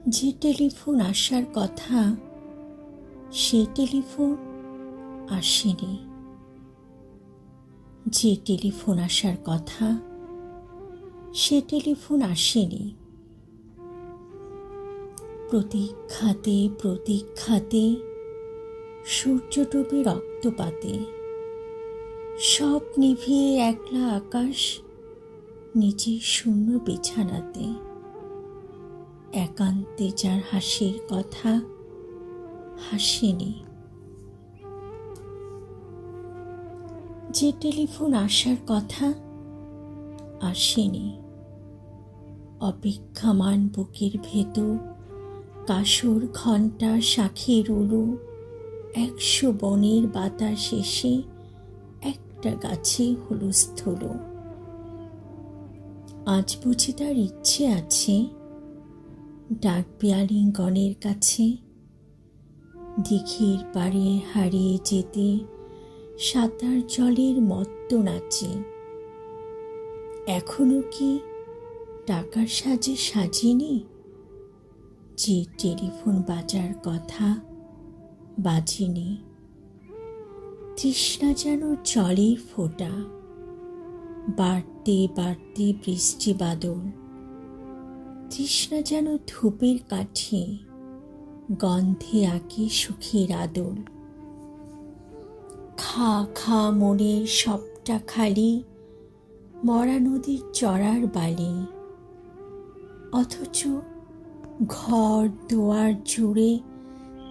যে টেলিফোন আসার কথা সে টেলিফোন আসেনি। যে টেলিফোন আসার কথা সে টেলিফোন আসেনি। প্রতীক্ষাতে প্রতীক্ষাতে সূর্য ডোবে রক্তপাতে, সব নিভিয়ে একলা আকাশ নিজের শূন্য বিছানাতে। একান্তে যার হাসির কথা হাসেনি। যে টেলিফোন আসার কথা আসেনি। অপেক্ষামান বুকের ভেতর কাসর ঘণ্টা শাঁখের উলু, 100 বনের বাতাস এসে একটা গাছে হুলস্থুল। আজ বুঝি তার ইচ্ছে আছে ডাকবে আলিঙ্গনের কাছে, দিঘির পাড়ে হারিয়ে যেতে সাঁতার জলের মত্ত নাচে। এখনো কি টাকার সাজে সাজিনি? যে টেলিফোন বাজার কথা বাজিনি। তৃষ্ণা যেন জলের ফোঁটা, বাড়তে বাড়তে বৃষ্টি বাদল। তৃষ্ণা যেন ধূপের কাঠি, গন্ধে আঁকে সুখের আদল। খা খা মনের সবটা খালি, মরা নদীর চড়ার বালি। অথচ ঘর দুয়ার জুড়ে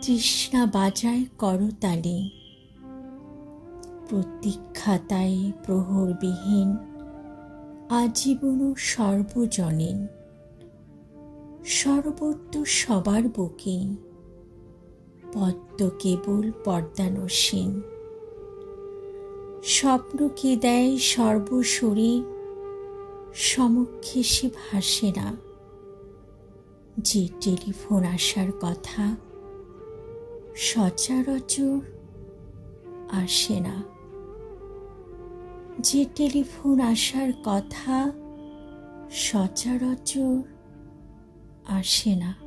তৃষ্ণা বাজায় করতালি। প্রতীক্ষাতায় প্রহরবিহীন আজীবন সর্বজনীন। সর্বত্র সবার বুকে পদ্ম কেবল পর্দানসীন। স্বপ্নকে দেয় সর্বশরীর, সমক্ষে সে ভাসে না। যে টেলিফোন আসার কথা সচরাচর আসে না। যে টেলিফোন আসার কথা সচরাচর আসে না।